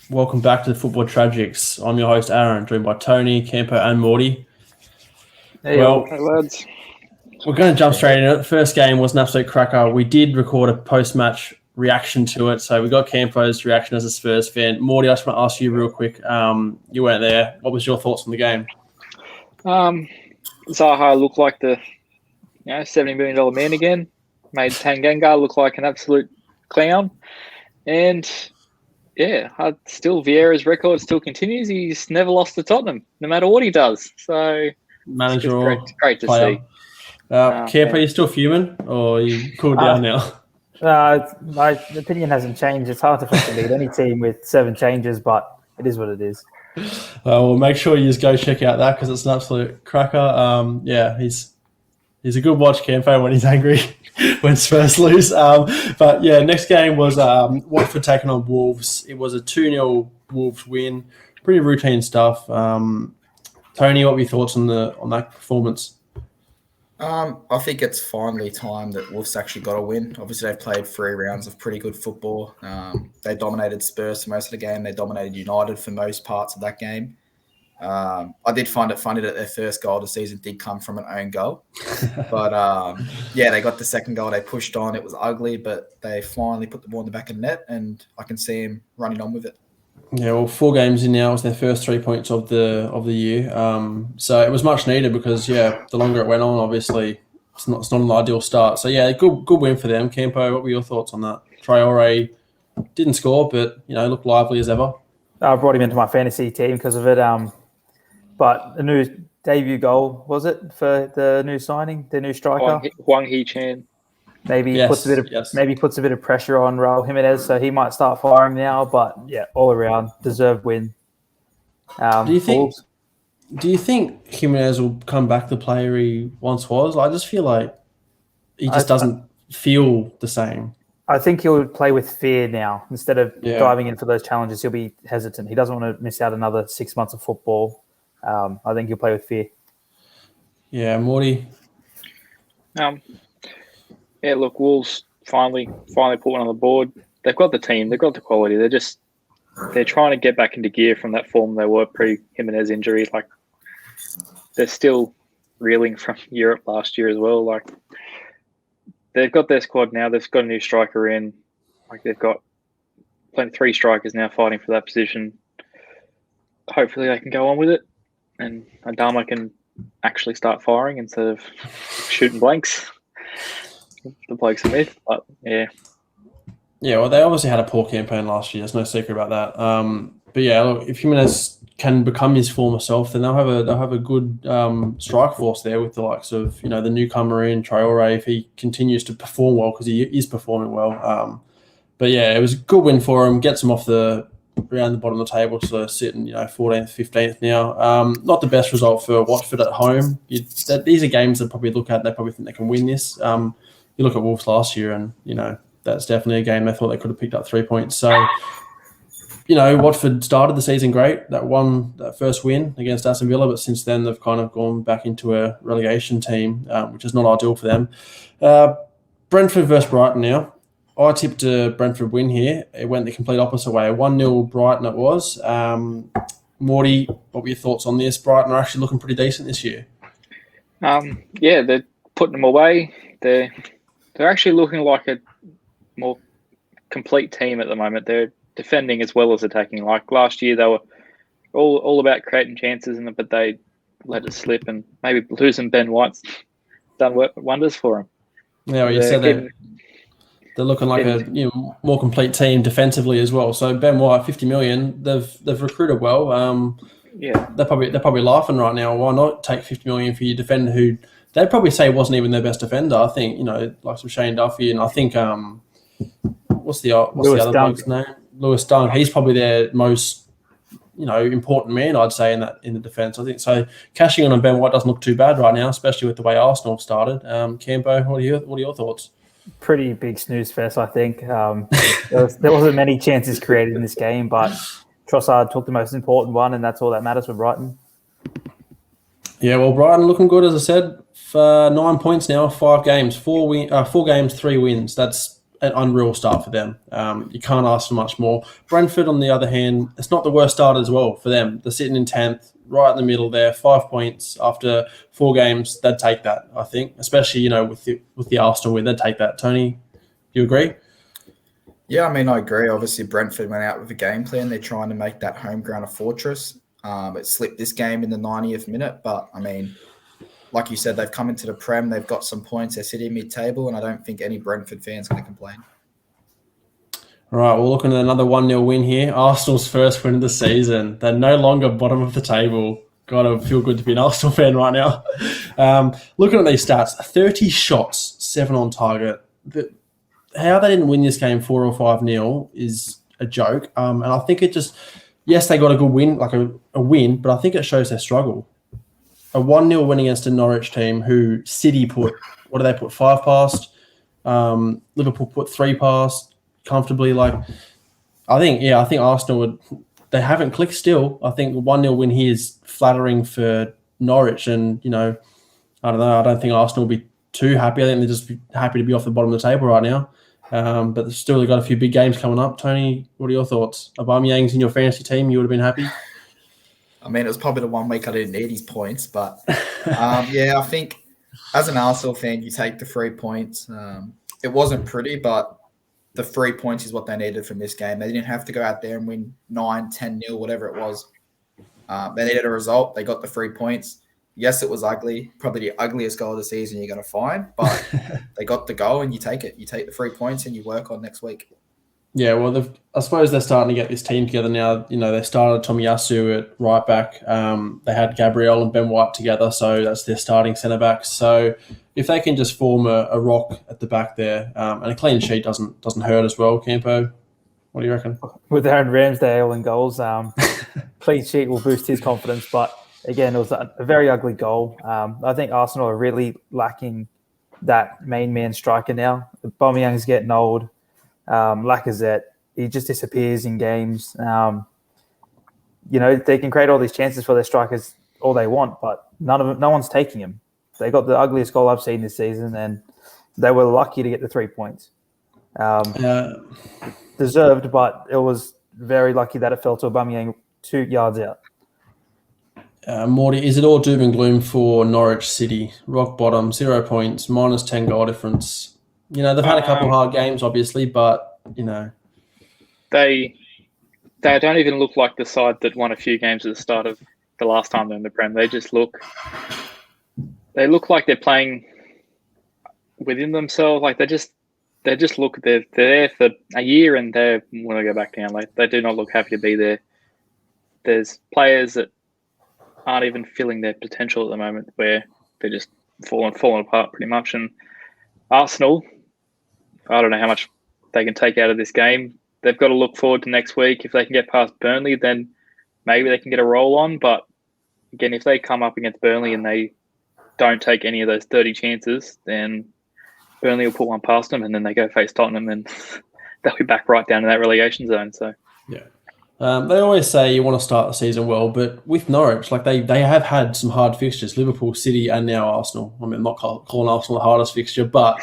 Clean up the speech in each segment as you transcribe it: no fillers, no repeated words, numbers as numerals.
Welcome back to the Football Tragics. I'm your host, Aaron, joined by Tony, Campo, and Morty. Hey, lads. We're going to jump straight into it. The first game was an absolute cracker. We did record a post-match reaction to it, so we got Campo's reaction as a Spurs fan. Morty, I just want to ask you real quick. You weren't there. What was your thoughts on the game? Zaha looked like the $70 million man again. Made Tanganga look like an absolute clown. And Vieira's record still continues. He's never lost to Tottenham, no matter what he does. So manager or great to player. see. Campo, are you still fuming, or are you cooled down now? My opinion hasn't changed. It's hard to fucking beat any team with 7 changes, but it is what it is. Well, make sure you just go check out that because it's an absolute cracker. He's a good watch, Campo, when he's angry, when Spurs lose. Next game was Watford taking on Wolves. It was a 2-0 Wolves win. Pretty routine stuff. Tony, what were your thoughts on that performance? I think it's finally time that Wolves actually got a win. Obviously, they've played 3 rounds of pretty good football. They dominated Spurs for most of the game. They dominated United for most parts of that game. I did find it funny that their first goal of the season did come from an own goal. But, they got the second goal. They pushed on. It was ugly, but they finally put the ball in the back of the net, and I can see him running on with it. Yeah, well, 4 games in now was their first 3 points of the year. So it was much needed because, the longer it went on, obviously, it's not an ideal start. So, good win for them. Campo, what were your thoughts on that? Traore didn't score, but, looked lively as ever. I brought him into my fantasy team because of it. But the new debut goal, was it, for the new signing, the new striker? Hwang Hee-chan. Maybe puts a bit of pressure on Raul Jimenez, so he might start firing now. But all around deserved win. Do you think Jimenez will come back the player he once was? I just feel like he just doesn't feel the same. I think he'll play with fear now instead of diving in for those challenges. He'll be hesitant. He doesn't want to miss out another 6 months of football. I think he'll play with fear. Yeah, Morty. Look, Wolves finally put one on the board. They've got the team. They've got the quality. They're trying to get back into gear from that form they were pre-Jimenez injury. Like, they're still reeling from Europe last year as well. Like, they've got their squad now. They've got a new striker in. Like, they've got 3 strikers now fighting for that position. Hopefully they can go on with it, and Adama can actually start firing instead of shooting blanks. The bloke's a myth, but yeah. Yeah, well, they obviously had a poor campaign last year. There's no secret about that. Look, if Jimenez can become his former self, then they'll have a good strike force there with the likes of the newcomer in Traore if he continues to perform well, because he is performing well. It was a good win for him. Gets him off around the bottom of the table, so sitting 14th, 15th now. Not the best result for Watford at home. These are games that probably look at. They probably think they can win this. You look at Wolves last year, and that's definitely a game they thought they could have picked up 3 points. So, Watford started the season great. That first win against Aston Villa, but since then they've kind of gone back into a relegation team, which is not ideal for them. Brentford versus Brighton now. I tipped a Brentford win here. It went the complete opposite way. 1-0 Brighton it was. Morty, what were your thoughts on this? Brighton are actually looking pretty decent this year. They're putting them away. They're actually looking like a more complete team at the moment. They're defending as well as attacking. Like last year, they were all about creating chances, but they let it slip, and maybe losing Ben White's done wonders for them. Yeah, well, you said they're looking like a more complete team defensively as well. So Ben White, 50 million, they've recruited well. They're probably laughing right now. Why not take 50 million for your defender who they'd probably say wasn't even their best defender? I think like some Shane Duffy, and I think what's the other bloke's name? Lewis Dunk. He's probably their most important man, I'd say, in the defence. I think so. Cashing on Ben White doesn't look too bad right now, especially with the way Arsenal started. Campo, what are your thoughts? Pretty big snooze fest, I think. There wasn't many chances created in this game, but Trossard took the most important one, and that's all that matters for Brighton. Yeah, well, Brighton looking good, as I said, for 9 points now, 5 games, 4 games, 3 wins. That's an unreal start for them. You can't ask for much more. Brentford, on the other hand, it's not the worst start as well for them. They're sitting in 10th, right in the middle there, 5 points after 4 games. They'd take that, I think, especially with the Arsenal win. They'd take that. Tony, you agree? Yeah, I mean, I agree. Obviously, Brentford went out with a game plan. They're trying to make that home ground a fortress. It slipped this game in the 90th minute, but I mean, like you said, they've come into the Prem. They've got some points. They're sitting mid-table, and I don't think any Brentford fan's going to complain. All right, we're looking at another 1-0 win here. Arsenal's first win of the season. They're no longer bottom of the table. Gotta feel good to be an Arsenal fan right now. Looking at these stats, 30 shots, 7 on target. How they didn't win this game 4 or 5-0 is a joke. And I think it just, yes, they got a good win, like a win, but I think it shows their struggle. A 1-0 win against a Norwich team who City put, 5 past? Liverpool put 3 past comfortably. I think Arsenal they haven't clicked still. I think the 1-0 win here is flattering for Norwich, and I don't know. I don't think Arsenal will be too happy. I think they're just happy to be off the bottom of the table right now. But they've still got a few big games coming up. Tony, what are your thoughts? Aubameyang's in your fantasy team. You would have been happy. I mean, it was probably the 1 week I didn't need his points, but yeah, I think as an Arsenal fan, you take the 3 points. It wasn't pretty, but the 3 points is what they needed from this game. They didn't have to go out there and win 9-10-0, whatever it was. They needed a result. They got the 3 points. Yes, it was ugly, probably the ugliest goal of the season you're going to find, but they got the goal and you take it. You take the 3 points and you work on next week. Yeah, well, I suppose they're starting to get this team together now. They started Tomiyasu at right back. They had Gabriel and Ben White together, so that's their starting centre backs. So if they can just form a rock at the back there, and a clean sheet doesn't hurt as well, Campo. What do you reckon? With Aaron Ramsdale in goals, clean sheet will boost his confidence. But again, it was a very ugly goal. I think Arsenal are really lacking that main man striker now. Aubameyang's getting old. Lacazette, he just disappears in games. They can create all these chances for their strikers all they want, but no one's taking them. They got the ugliest goal I've seen this season, and they were lucky to get the 3 points. Deserved, but it was very lucky that it fell to Aubameyang 2 yards out. Morty, is it all doom and gloom for Norwich City? Rock bottom, 0 points, minus 10 goal difference. They've had a couple hard games, obviously, but, They don't even look like the side that won a few games at the start of the last time they're in the Prem. They look like they're playing within themselves. Like they're there for a year and they want to go back down. Like they do not look happy to be there. There's players that aren't even feeling their potential at the moment, where they're just falling apart pretty much. And Arsenal, I don't know how much they can take out of this game. They've got to look forward to next week. If they can get past Burnley, then maybe they can get a roll on. But again, if they come up against Burnley and they don't take any of those 30 chances, then Burnley will put one past them, and then they go face Tottenham, and they'll be back right down in that relegation zone. So yeah. They always say you want to start the season well, but with Norwich, they have had some hard fixtures, Liverpool, City, and now Arsenal. I mean, I'm not calling Arsenal the hardest fixture, but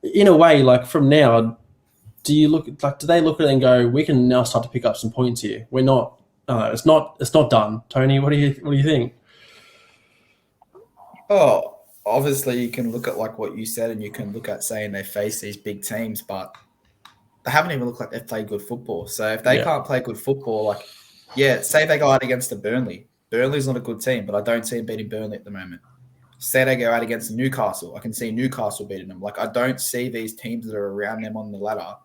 in a way, from now, do they look at it and go, we can now start to pick up some points here? We're not. It's not done. Tony, what do you think? Oh, obviously you can look at what you said, and you can look at saying they face these big teams, but they haven't even looked like they've played good football. So if they can't play good football, say they go out against the Burnley. Burnley's not a good team, but I don't see them beating Burnley at the moment. Say they go out against Newcastle. I can see Newcastle beating them. I don't see these teams that are around them on the ladder,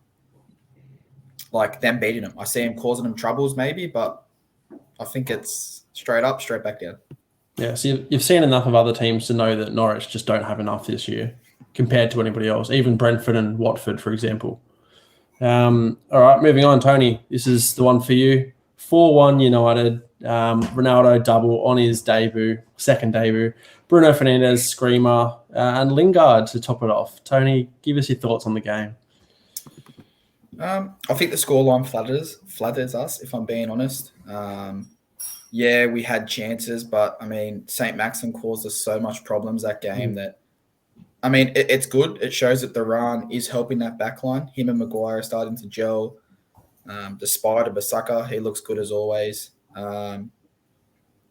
them beating them. I see them causing them troubles maybe, but I think it's straight up, straight back down. Yeah, so you've seen enough of other teams to know that Norwich just don't have enough this year compared to anybody else, even Brentford and Watford, for example. All right, moving on, Tony. This is the one for you. 4-1 United. Ronaldo double on his second debut. Bruno Fernandes, screamer, and Lingard to top it off. Tony, give us your thoughts on the game. I think the scoreline flatters us, if I'm being honest. We had chances, but I mean, St. Maxim caused us so much problems that game that I mean, it's good. It shows that Duran is helping that back line. Him and Maguire are starting to gel. Despite Basaka, he looks good as always.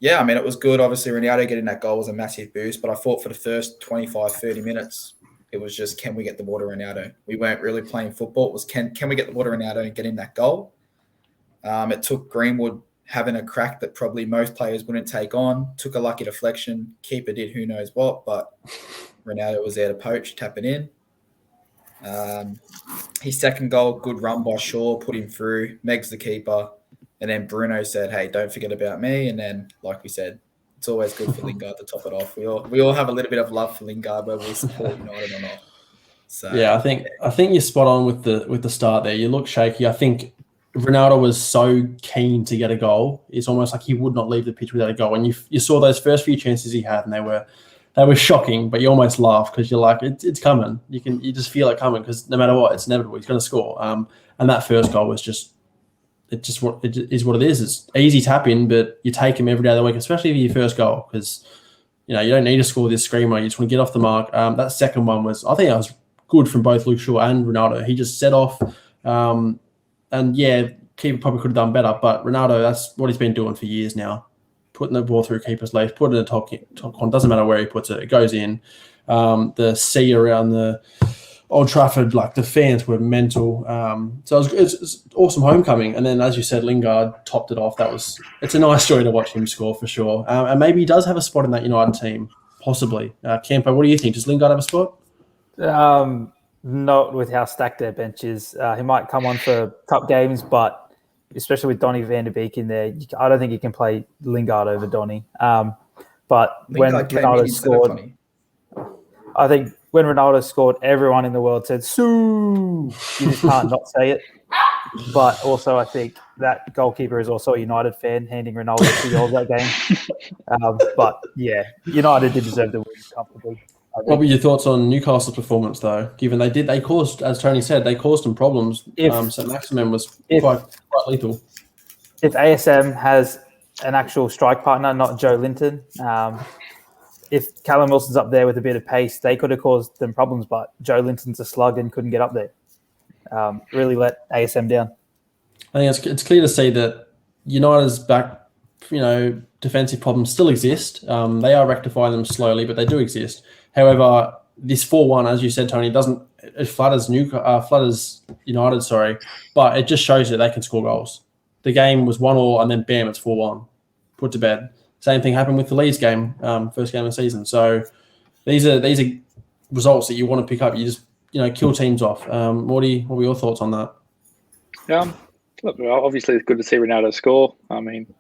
Yeah, I mean, it was good. Obviously, Ronaldo getting that goal was a massive boost, but I thought for the first 25, 30 minutes, it was just, can we get the ball to Ronaldo? We weren't really playing football. It was, can we get the ball to Ronaldo and get him that goal? It took Greenwood having a crack that probably most players wouldn't take on, took a lucky deflection. Keeper did who knows what, but Ronaldo was there to poach, tap it in. His second goal, good run by Shaw, put him through. Meg's the keeper. And then Bruno said, hey, don't forget about me. And then, like we said, it's always good for Lingard to top it off. We all have a little bit of love for Lingard, whether we support United or not. So yeah, I think you're spot on with the start there. You look shaky. I think Ronaldo was so keen to get a goal. It's almost like he would not leave the pitch without a goal. And you saw those first few chances he had, and they were shocking. But you almost laugh because you're like, it's coming. You just feel it coming because no matter what, it's inevitable. He's going to score. And that first goal was just. It is what it is. It's easy tap in, but you take him every day of the week, especially if your first goal, because you don't need to score this screamer. You just want to get off the mark. That second one I think that was good from both Luke Shaw and Ronaldo. He just set off, and yeah, keeper probably could have done better, but Ronaldo, that's what he's been doing for years now, putting the ball through keeper's legs, putting it in the top corner. Doesn't matter where he puts it, it goes in. The sea around the Old Trafford, like the fans were mental. So it's awesome homecoming. And then, as you said, Lingard topped it off. It's a nice joy to watch him score for sure. And maybe he does have a spot in that United team, possibly. Campo, what do you think? Does Lingard have a spot? Not with how stacked their bench is. He might come on for cup games, but especially with Donny van de Beek in there, I don't think you can play Lingard over Donny. But when Ronaldo scored, I think when Ronaldo scored, everyone in the world said, "Sue!" You just can't not say it. But also, I think that goalkeeper is also a United fan, handing Ronaldo 2 goals that game. But yeah, United did deserve the win comfortably. What were your thoughts on Newcastle's performance, though? Given they caused, as Tony said, they caused them problems. St. Maximin was quite lethal. If ASM has an actual strike partner, not Joe Linton, if Callum Wilson's up there with a bit of pace, they could have caused them problems, but Joe Linton's a slug and couldn't get up there. Really let ASM down. I think it's clear to see that United's back, defensive problems still exist. They are rectifying them slowly, but they do exist. However, this 4-1, as you said, Tony, it flatters United, but it just shows that they can score goals. The game was 1-1, and then bam, it's 4-1. Put to bed. Same thing happened with the Leeds game, first game of the season. So these are results that you want to pick up. You just kill teams off. What were your thoughts on that? Look, obviously it's good to see Ronaldo score. I mean,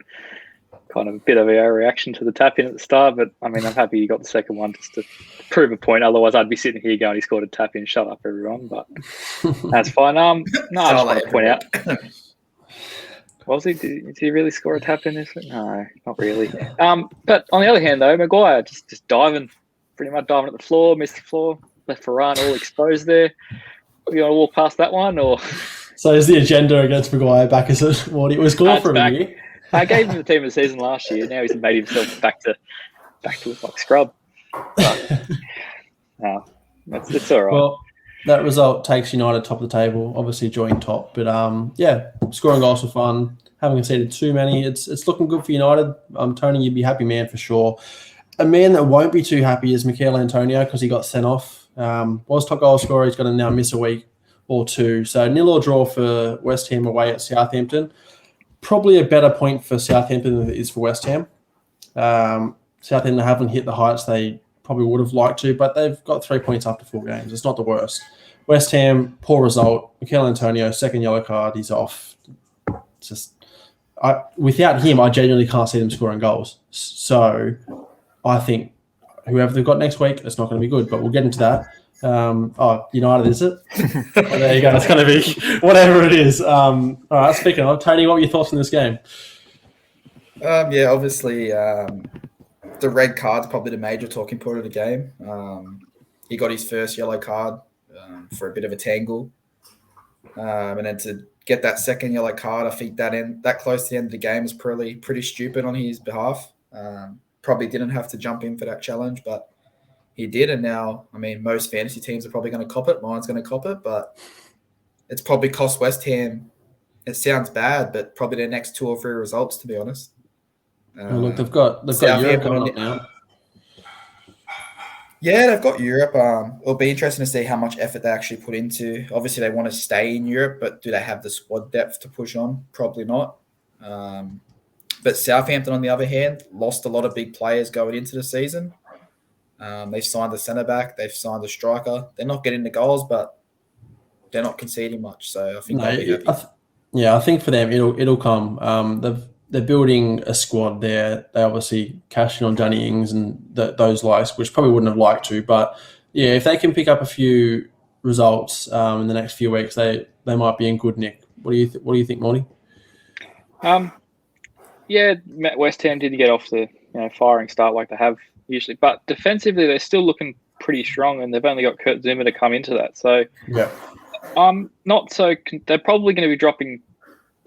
kind of a bit of a reaction to the tap in at the start, but I mean, I'm happy you got the second one just to prove a point. Otherwise, I'd be sitting here going, he scored a tap in. Shut up, everyone. But that's fine. I just want to point out. Was he? Did he really score a tap in this? No, not really. But on the other hand, though, Maguire just pretty much diving at the floor, missed the floor, left Varane all exposed there. You want to walk past that one, or? So is the agenda against Maguire back as what he was going for a year? I gave him the team of the season last year. Now he's made himself back to look like scrub. But, no, it's all right. Well, that result takes United top of the table, obviously joint top. But scoring goals for fun. Haven't conceded too many. It's looking good for United. Tony, you'd be happy man for sure. A man that won't be too happy is Mikel Antonio because he got sent off. Was top goal scorer. He's going to now miss a week or two. So 0 or draw for West Ham away at Southampton. Probably a better point for Southampton than it is for West Ham. Southampton haven't hit the heights they probably would have liked to, but they've got 3 points after 4 games. It's not the worst. West Ham, poor result. Mikel Antonio, second yellow card. He's off. Without him, I genuinely can't see them scoring goals. So I think whoever they've got next week, it's not going to be good, but we'll get into that. United, is it? Well, there you go. It's going to be whatever it is. All right, speaking of, Tony, what were your thoughts on this game? Obviously, the red card's probably the major talking point of the game. He got his first yellow card for a bit of a tangle. And then to get that second yellow card, I think that close to the end of the game was pretty stupid on his behalf. Probably didn't have to jump in for that challenge, but he did. And now, I mean, most fantasy teams are probably going to cop it. Mine's going to cop it, but it's probably cost West Ham. It sounds bad, but probably their next 2 or 3 results, to be honest. Well, look, they've got Europe coming up now. Yeah, they've got Europe. It'll be interesting to see how much effort they actually put into. Obviously, they want to stay in Europe, but do they have the squad depth to push on? Probably not. But Southampton, on the other hand, lost a lot of big players going into the season. They've signed a centre-back. They've signed a striker. They're not getting the goals, but they're not conceding much. So I think they'll be happy. I think for them, it'll come. They're building a squad there. They obviously cashed in on Johnny Ings and those likes, which probably wouldn't have liked to. But yeah, if they can pick up a few results in the next few weeks, they might be in good nick. What do you think, Morty? Yeah, West Ham didn't get off the firing start like they have usually, but defensively they're still looking pretty strong, and they've only got Kurt Zuma to come into that. So yeah, not so. They're probably going to be dropping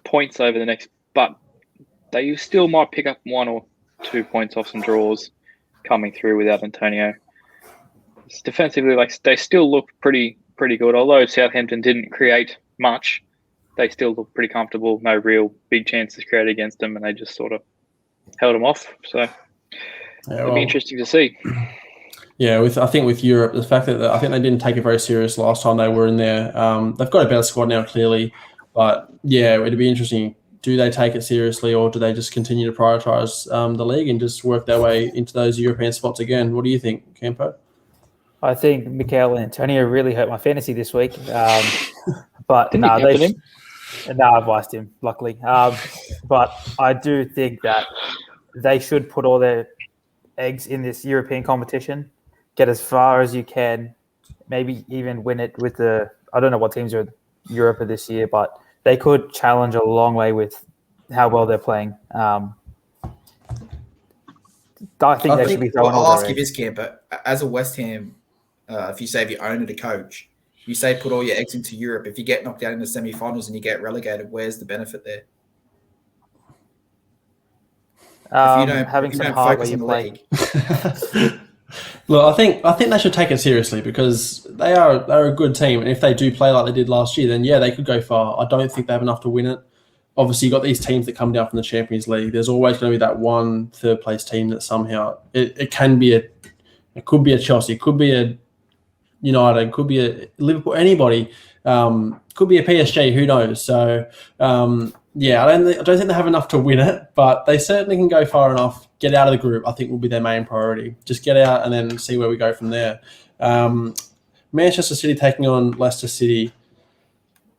points over the next, but they still might pick up 1 or 2 points off some draws coming through without Antonio. It's defensively, like they still look pretty good. Although Southampton didn't create much, they still look pretty comfortable. No real big chances created against them, and they just sort of held them off. So it'll be interesting to see. Yeah, I think with Europe, the fact that I think they didn't take it very serious last time they were in there. They've got a better squad now, clearly, but yeah, it'd be interesting. Do they take it seriously, or do they just continue to prioritise the league and just work their way into those European spots again? What do you think, Campo? I think Mikel Antonio really hurt my fantasy this week. But I've iced him, luckily. But I do think that they should put all their eggs in this European competition, get as far as you can, maybe even win it with I don't know what teams are in Europa this year, but they could challenge a long way with how well they're playing. I think they should be throwing all I'll ask their you this, Cam, but as a West Ham, if you say if you own it, a coach, you say put all your eggs into Europe. If you get knocked out in the semi-finals and you get relegated, where's the benefit there? Having some heart where you play. Look, I think they should take it seriously because they're a good team, and if they do play like they did last year, then yeah, they could go far. I don't think they have enough to win it. Obviously, you've got these teams that come down from the Champions League. There's always going to be that one third place team that somehow it could be a Chelsea, it could be a United, could be a Liverpool, anybody, could be a PSG, who knows? So yeah, I don't think they have enough to win it, but they certainly can go far enough. Get out of the group, I think, will be their main priority. Just get out and then see where we go from there. Manchester City taking on Leicester City.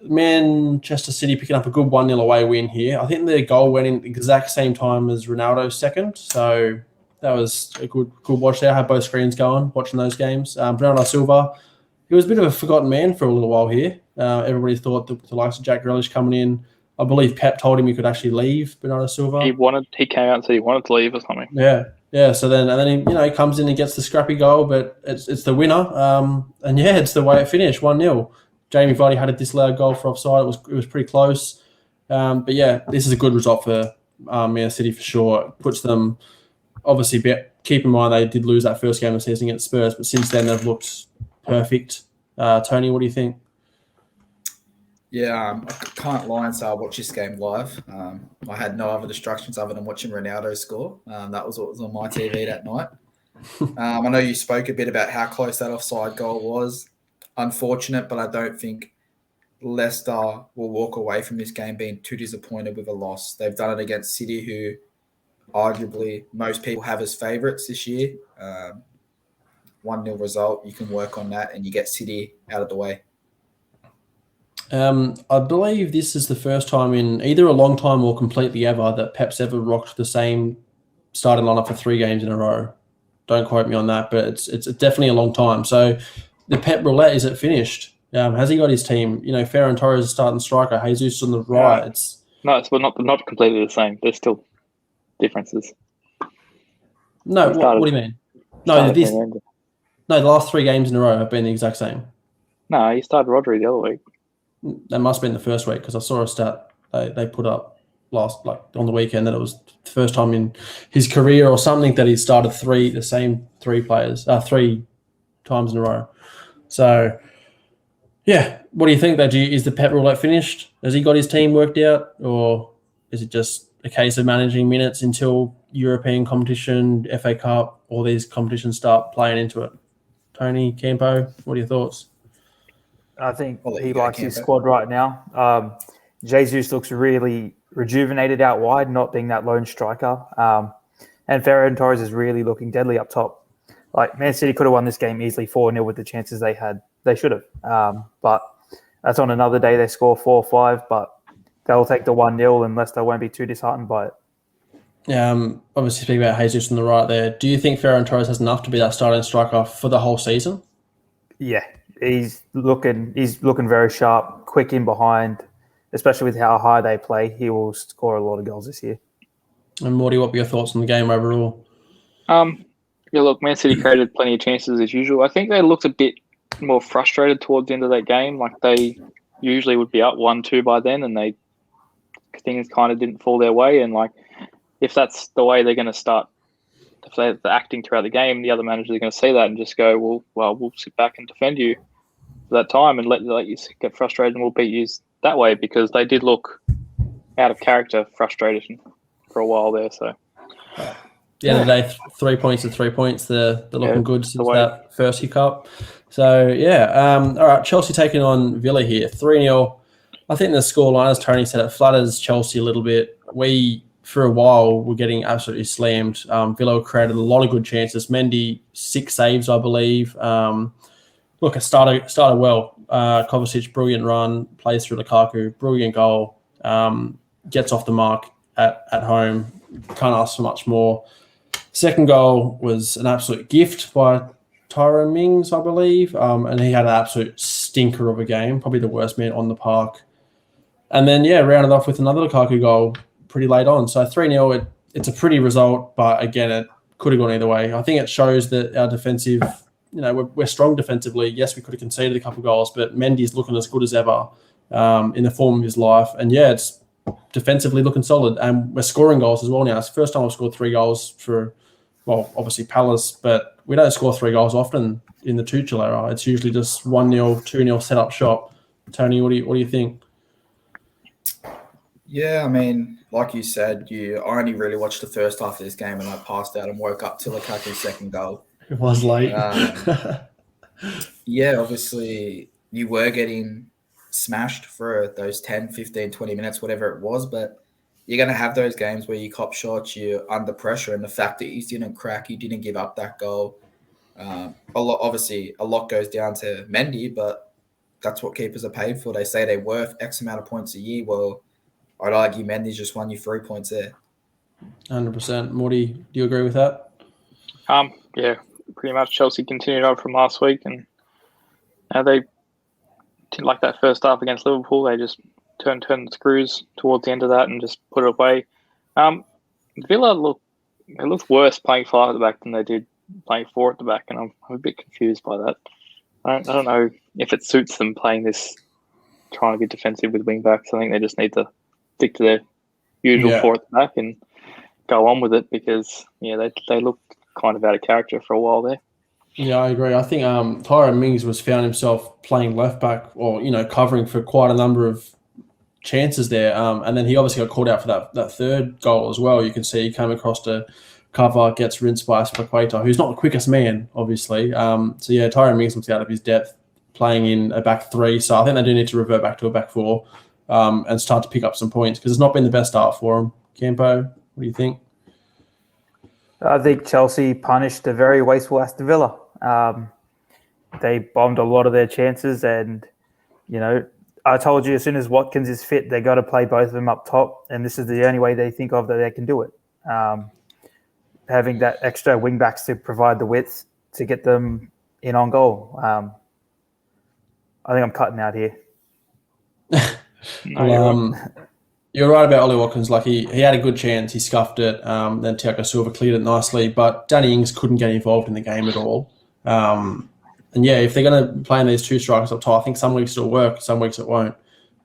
Manchester City picking up a good 1-0 away win here. I think their goal went in the exact same time as Ronaldo's second, so that was a good watch there. I had both screens going, watching those games. Bernardo Silva, he was a bit of a forgotten man for a little while here. Everybody thought that with the likes of Jack Grealish coming in, I believe Pep told him he could actually leave Bernardo Silva. He came out and said he wanted to leave or something. Yeah. So then he comes in and gets the scrappy goal, but it's the winner. And yeah, it's the way it finished, 1-0. Jamie Vardy had a disallowed goal for offside. It was pretty close. But yeah, this is a good result for Man City for sure. It puts them obviously. Keep in mind they did lose that first game of the season against Spurs, but since then they've looked perfect. Tony, what do you think? Yeah, I can't lie and say I watched this game live. I had no other distractions other than watching Ronaldo score. That was what was on my TV that night. I know you spoke a bit about how close that offside goal was. Unfortunate, but I don't think Leicester will walk away from this game being too disappointed with a loss. They've done it against City, who arguably most people have as favourites this year. 1-0 result, you can work on that and you get City out of the way. I believe this is the first time in either a long time or completely ever that Pep's ever rocked the same starting lineup for 3 games in a row. Don't quote me on that, but it's definitely a long time. So the Pep roulette, is it finished? Has he got his team? Ferran Torres is starting striker, Jesus on the right. It's not completely the same. There's still differences. No, what do you mean? No, the last 3 games in a row have been the exact same. No, he started Rodri the other week. That must have been the first week because I saw a stat they put up on the weekend that it was the first time in his career or something that he started 3 players, 3 times in a row. So, yeah, what do you think? Is the Pep roulette finished? Has he got his team worked out, or is it just a case of managing minutes until European competition, FA Cup, all these competitions start playing into it? Tony, Campo, what are your thoughts? I think I'll let he you go, likes his Campo. squad right now. Jesus looks really rejuvenated out wide, not being that lone striker. And Ferran Torres is really looking deadly up top. Like, Man City could have won this game easily 4-0 with the chances they had. They should have. But that's on another day. They score 4-5, but they'll take the 1-0 and Leicester won't be too disheartened by it. Obviously, speaking about Jesus on the right there, do you think Ferran Torres has enough to be that starting striker for the whole season? Yeah, he's looking very sharp, quick in behind, especially with how high they play. He will score a lot of goals this year. And Morty, what were your thoughts on the game overall? Yeah, look, Man City created plenty of chances as usual. I think they looked a bit more frustrated towards the end of that game. Like, they usually would be up 1-2 by then, and things kind of didn't fall their way. And like, if that's the way they're going to start, if they're acting throughout the game, the other managers are going to see that and just go, well, we'll sit back and defend you for that time and let you get frustrated, and we'll beat you that way, because they did look out of character, frustrated for a while there. So at the end of the day, 3 points to 3 points. They're looking good since that first hiccup. So, all right, Chelsea taking on Villa here, 3-0. I think the scoreline, as Tony said, it flatters Chelsea a little bit. We, for a while, were getting absolutely slammed. Villa created a lot of good chances. Mendy, 6 saves, I believe. Look, it started well. Kovacic, brilliant run, plays through Lukaku, brilliant goal, gets off the mark at home. Can't ask for much more. Second goal was an absolute gift by Tyrone Mings, I believe, and he had an absolute stinker of a game, probably the worst man on the park. And then, rounded off with another Lukaku goal pretty late on. So 3-0, it's a pretty result, but again, it could have gone either way. I think it shows that our defensive, we're strong defensively. Yes, we could have conceded a couple of goals, but Mendy's looking as good as ever in the form of his life. And it's defensively looking solid, and we're scoring goals as well now. It's the first time I've scored 3 goals for, obviously Palace, but we don't score 3 goals often in the Tuchel era. It's usually just 1-0, 2-0 set up shop. Tony, what do you think? Yeah, I mean, like you said, I only really watched the first half of this game, and I passed out and woke up to Lukaku's second goal. It was late. Obviously you were getting smashed for those 10, 15, 20 minutes, whatever it was, but you're going to have those games where you cop shots, you're under pressure, and the fact that you didn't crack, you didn't give up that goal. A lot goes down to Mendy, but that's what keepers are paid for. They say they're worth X amount of points a year. Well, I'd argue Mendy's just won you 3 points there. 100%. Morty, do you agree with that? Yeah, pretty much. Chelsea continued on from last week, and they didn't like that first half against Liverpool. They just turned the screws towards the end of that and just put it away. Villa looked worse playing 5 at the back than they did playing 4 at the back, and I'm a bit confused by that. I don't know if it suits them playing this, trying to be defensive with wing backs. I think they just need to stick to their usual 4 at the back and go on with it, because they looked kind of out of character for a while there. Yeah, I agree. I think Tyrone Mings found himself playing left back, or covering for quite a number of chances there, and then he obviously got called out for that third goal as well. You can see he came across to cover, gets rinsed by Aspilicueta, who's not the quickest man, obviously. Tyrone Mings looks out of his depth playing in a back 3, so I think they do need to revert back to a back 4 and start to pick up some points, because it's not been the best start for them. Campo, what do you think? I think Chelsea punished a very wasteful Aston Villa. They bombed a lot of their chances, and I told you, as soon as Watkins is fit, they got to play both of them up top, and this is the only way they think of that they can do it. Having that extra wing backs to provide the width to get them in on goal. I think I'm cutting out here. You're right about Ollie Watkins. Like he had a good chance, he scuffed it. Then Thiago Silva cleared it nicely, but Danny Ings couldn't get involved in the game at all. If they're going to play in these 2 strikers up top, I think some weeks it'll work, some weeks it won't.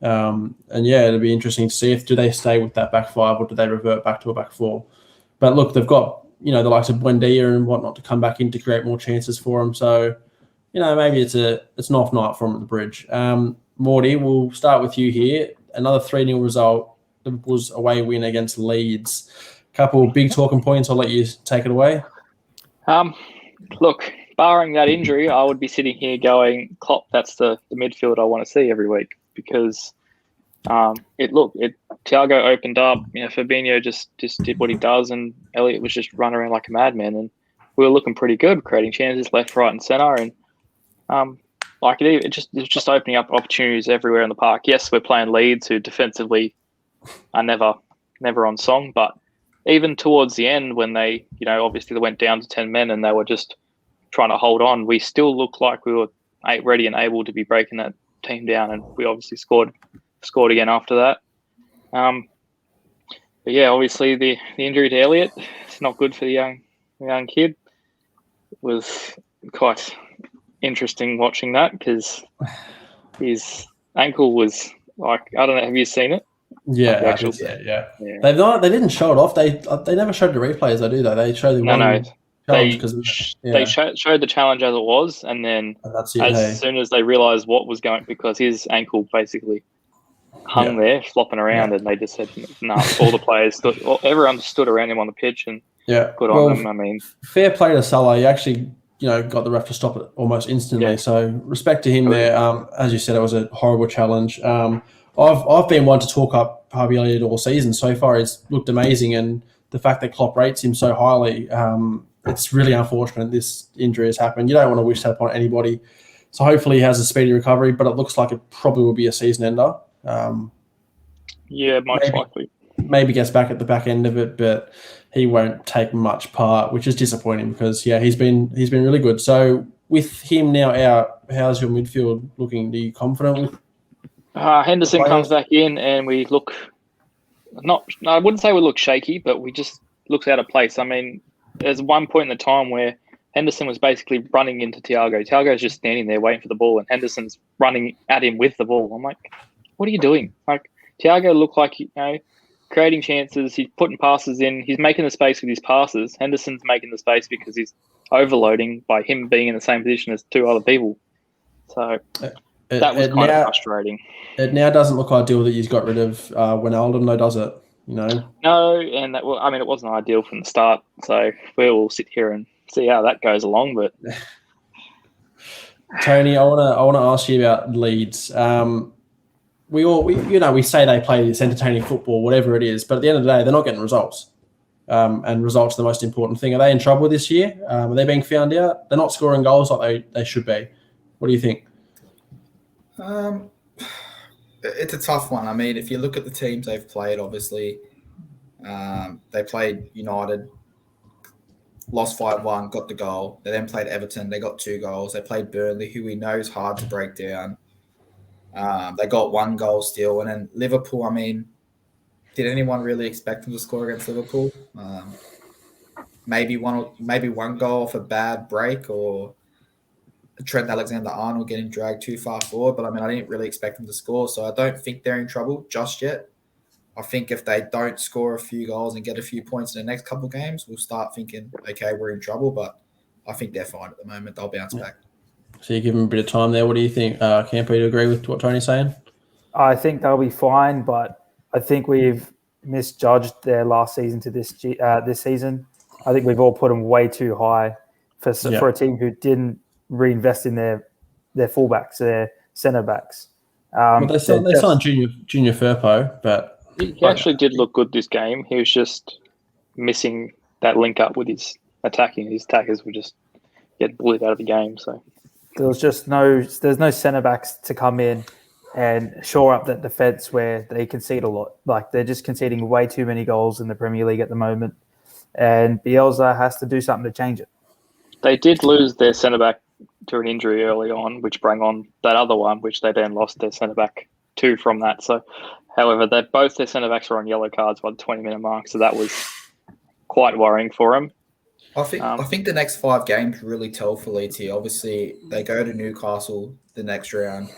It'll be interesting to see do they stay with that back 5 or do they revert back to a back 4. But look, they've got the likes of Buendia and whatnot to come back in to create more chances for them. So maybe it's an off night from the bridge. Morty, we'll start with you here. Another 3-0 result. Liverpool's away win against Leeds. Couple big talking points. I'll let you take it away. Look, barring that injury, I would be sitting here going, Klopp, that's the midfield I want to see every week, because Thiago opened up, Fabinho just did what he does, and Elliott was just running around like a madman, and we were looking pretty good, creating chances left, right, and centre, and it was just opening up opportunities everywhere in the park. Yes, we're playing Leeds, who defensively are never on song, but even towards the end, when they, obviously they went down to 10 men and they were just trying to hold on, we still looked like we were ready and able to be breaking that team down, and we obviously scored again after that. But yeah, obviously the injury to Elliott, it's not good for the young kid. It was quite interesting watching that, because his ankle was like, I don't know, have you seen it? Yeah, Like the yeah. They didn't show it off. They never showed the replays, do they? They showed the challenge they showed the challenge as it was, and then that's it, soon as they realised what was going, because his ankle basically hung there flopping around, and they just said, no, all the players everyone stood around him on the pitch and put on them. I mean, fair play to Salah. He actually got the ref to stop it almost instantly. So respect to him there. As you said, it was a horrible challenge. I've been one to talk up Harvey Elliott all season. So far, he's looked amazing, and the fact that Klopp rates him so highly, it's really unfortunate this injury has happened. You don't want to wish that upon anybody. So hopefully he has a speedy recovery, but it looks like it probably will be a season ender. Most likely. Maybe gets back at the back end of it, but he won't take much part, which is disappointing because he's been really good. So with him now out, how's your midfield looking? Are you confident with? Henderson comes back in, and we look I wouldn't say we look shaky, but we just looks out of place. I mean, there's one point in the time where Henderson was basically running into Thiago. Thiago's just standing there waiting for the ball, and Henderson's running at him with the ball. I'm like, what are you doing? Like, Thiago looked like, creating chances. He's putting passes in. He's making the space with his passes. Henderson's making the space because he's overloading by him being in the same position as two other people. So that was kind of frustrating. It now doesn't look ideal that he's got rid of Ronaldo, though, does it? No, and it wasn't ideal from the start. So we will sit here and see how that goes along. But Tony, I want to ask you about Leeds. We say they play this entertaining football, whatever it is, but at the end of the day, they're not getting results. And results are the most important thing. Are they in trouble this year? Are they being found out? They're not scoring goals like they should be. What do you think? It's a tough one. I mean, if you look at the teams they've played, obviously, they played United, lost 5-1, got the goal. They then played Everton. They got 2 goals. They played Burnley, who we know is hard to break down. They got 1 goal still. And then Liverpool, I mean, did anyone really expect them to score against Liverpool? Maybe one goal off a bad break, or Trent Alexander-Arnold getting dragged too far forward. But, I mean, I didn't really expect them to score. So I don't think they're in trouble just yet. I think if they don't score a few goals and get a few points in the next couple of games, we'll start thinking, okay, we're in trouble. But I think they're fine at the moment. They'll bounce back. So you give them a bit of time there. What do you think? Campo, do you agree with what Tony's saying? I think they'll be fine, but I think we've misjudged their last season to this season. I think we've all put them way too high for a team who didn't reinvest in their fullbacks, their centre backs. They signed Junior Firpo, but he actually did look good this game. He was just missing that link up with his attacking. His attackers would just get bullied out of the game. So there's no centre backs to come in and shore up that defence where they concede a lot. Like, they're just conceding way too many goals in the Premier League at the moment, and Bielsa has to do something to change it. They did lose their centre back to an injury early on, which brought on that other one, which they then lost their centre back to from that. So, however, both their centre backs were on yellow cards by the 20-minute mark, so that was quite worrying for them. I think the next 5 games really tell for Leeds here. Obviously, they go to Newcastle the next round.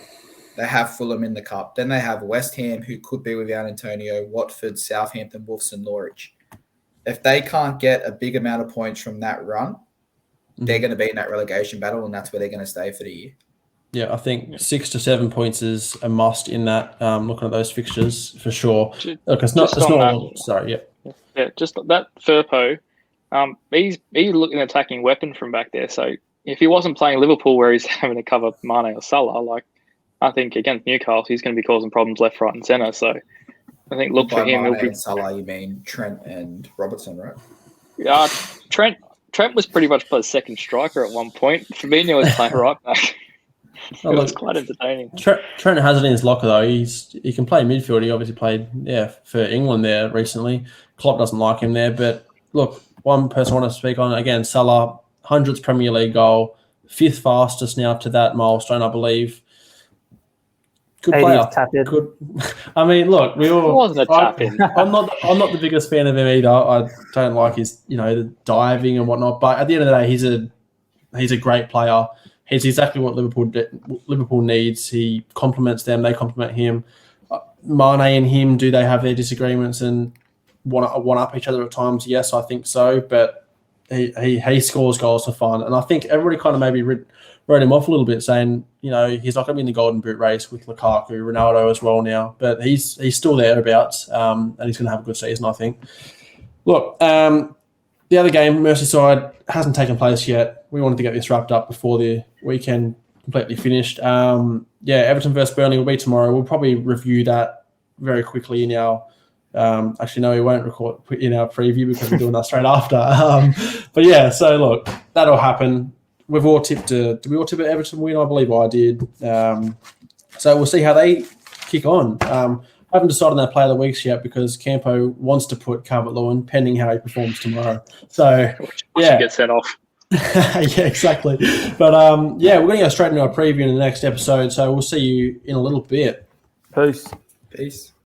They have Fulham in the Cup. Then they have West Ham, who could be without Antonio, Watford, Southampton, Wolves and Norwich. If they can't get a big amount of points from that run, they're going to be in that relegation battle, and that's where they're going to stay for the year. Yeah, I think 6 to 7 points is a must in that. Looking at those fixtures for sure. Look, it's not. Sorry, yeah. Yeah, just that Firpo. He's looking an attacking weapon from back there. So if he wasn't playing Liverpool, where he's having to cover Mane or Salah, like I think against Newcastle, he's going to be causing problems left, right, and centre. So I think look for him. Mane and Salah, you mean Trent and Robertson, right? Yeah, Trent was pretty much a second striker at one point. Fabinho was playing right back. It was quite entertaining. Trent has it in his locker though. He can play midfield. He obviously played for England there recently. Klopp doesn't like him there, but look, one person I want to speak on again, Salah, 100th Premier League goal, 5th fastest now to that milestone, I believe. Good player. Good. I mean, look, we all. It wasn't a tap in. I'm not the biggest fan of him either. I don't like his, the diving and whatnot. But at the end of the day, he's a great player. He's exactly what Liverpool needs. He complements them. They complement him. Mane and him, do they have their disagreements and one up each other at times? Yes, I think so. But he scores goals for fun, and I think everybody kind of maybe wrote him off a little bit, saying he's not going to be in the golden boot race with Lukaku, Ronaldo as well now. But he's still thereabouts, and he's going to have a good season, I think. Look, the other game, Merseyside, hasn't taken place yet. We wanted to get this wrapped up before the weekend completely finished. Everton vs Burnley will be tomorrow. We'll probably review that very quickly in our. Actually, no, we won't record in our preview because we're doing that straight after. But yeah, so look, that'll happen. We've all tipped. Did we all tip at Everton win? I believe I did. So we'll see how they kick on. I haven't decided on their player of the weeks yet because Campo wants to put Calvert-Lewin pending how he performs tomorrow. So we should get sent off. Yeah, exactly. But we're going to go straight into our preview in the next episode. So we'll see you in a little bit. Peace. Peace.